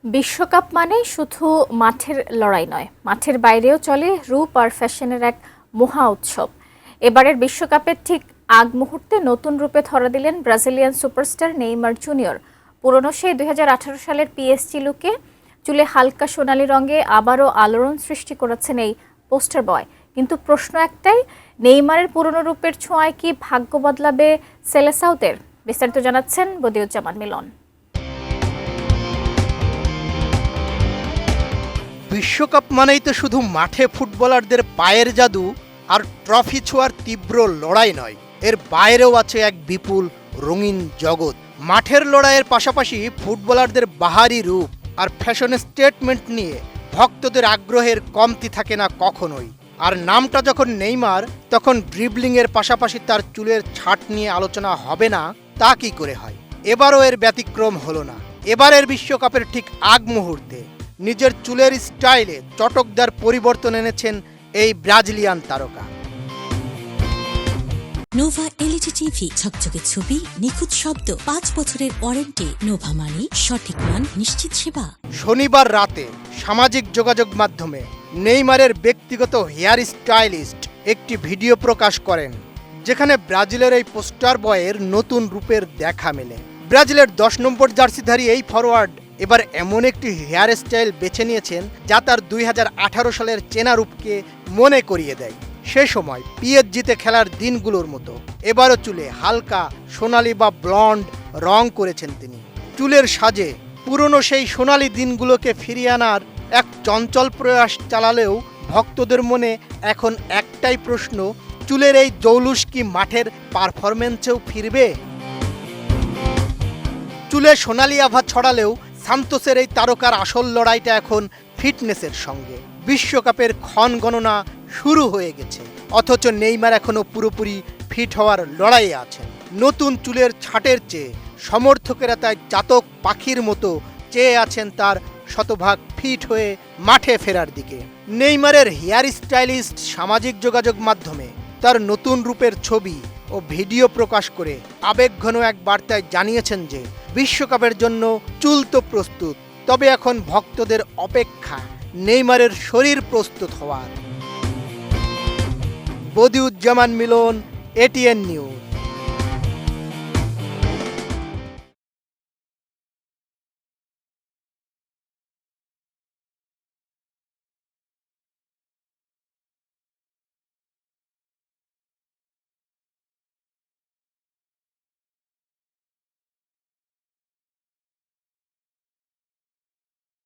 বিশ্বকাপ মানে শুধু মাঠের লড়াই নয়, মাঠের বাইরেও চলে রূপ আর ফ্যাশনের এক মহা উৎসব। এবারের বিশ্বকাপের ঠিক আগ মুহূর্তে নতুন রূপে ধরা দিলেন ব্রাজিলিয়ান সুপারস্টার নেইমার জুনিয়র। পুরনো সেই 2018 সালের পিএসজি লুকে চুলে হালকা সোনালি রঙে আবারও আলোড়ন সৃষ্টি করেছেন এই পোস্টার বয়। কিন্তু প্রশ্ন একটাই, নেইমারের পুরনো রূপের ছোঁয়ায় কি ভাগ্য বদলাবে সেলেসাওদের? বিস্তারিত জানাচ্ছেন বদিউজ্জামান মিলন। বিশ্বকাপ মানেই তো শুধু মাঠে ফুটবলারদের পায়ের জাদু আর ট্রফি ছোঁয়ার তীব্র লড়াই নয়, এর বাইরেও আছে এক বিপুল রঙিন জগৎ। মাঠের লড়াইয়ের পাশাপাশি ফুটবলারদের বাহারি রূপ আর ফ্যাশন স্টেটমেন্ট নিয়ে ভক্তদের আগ্রহের কমতি থাকে না কখনোই। আর নামটা যখন নেইমার, তখন ড্রিবলিংয়ের পাশাপাশি তার চুলের ছাট নিয়ে আলোচনা হবে না তা কি করে হয়? এবারও এর ব্যতিক্রম হলো না। এবারের বিশ্বকাপের ঠিক আগ মুহূর্তে নিজের চুলের স্টাইলে চটকদার পরিবর্তন এনেছেন এই ব্রাজিলিয়ান তারকা। নোভা এলইডি টিভি, ঝকঝকে ছবি, নিখুঁত শব্দ, 5 বছরের ওয়ারেন্টি। নোভা মানি সঠিক মান, নিশ্চিত সেবা। শনিবার রাতে সামাজিক যোগাযোগ মাধ্যমে নেইমারের ব্যক্তিগত হেয়ার স্টাইলিস্ট একটি ভিডিও প্রকাশ করেন, যেখানে ব্রাজিলের এই পোস্টার বয়ের নতুন রূপের দেখা মেলে। ব্রাজিলের 10 নম্বর জার্সিধারী এই ফরওয়ার্ড এবার এমন একটি হেয়ার স্টাইল বেছে নিয়েছেন যা তার 2018 সালের চেনা রূপকে মনে করিয়ে দেয়। সে সময় পিএসজিতে খেলার দিনগুলোর মতো এবারও চুলে হালকা সোনালি বা ব্লন্ড রং করেছেন তিনি। চুলের সাজে পুরনো সেই সোনালি দিনগুলোকে ফিরিয়ে আনার এক চঞ্চল প্রয়াস চালালেও ভক্তদের মনে এখন একটাই প্রশ্ন, চুলের এই জৌলুস কি মাঠের পারফরম্যান্সেও ফিরবে? চুলে সোনালি আভা ছড়ালেও সান্তোসের এই তারকার আসল লড়াইটা এখন ফিটনেসের সঙ্গে। বিশ্বকাপের ক্ষণ গণনা শুরু হয়ে গেছে, অথচ নেইমার এখনও পুরোপুরি ফিট হওয়ার লড়াইয়ে আছেন। নতুন চুলের ছাটের চেয়ে সমর্থকেরা তাই চাতক পাখির মতো চেয়ে আছেন তার শতভাগ ফিট হয়ে মাঠে ফেরার দিকে। নেইমারের হেয়ার স্টাইলিস্ট সামাজিক যোগাযোগ মাধ্যমে তার নতুন রূপের ছবি ও ভিডিও প্রকাশ করে আবেগঘন এক বার্তায় জানিয়েছেন যে বিশ্বকাপের জন্য চুল তো প্রস্তুত, তবে এখন ভক্তদের অপেক্ষা নেইমারের শরীর প্রস্তুত হওয়ার। বদিউজ্জামান মিলন, এটিএন নিউজ।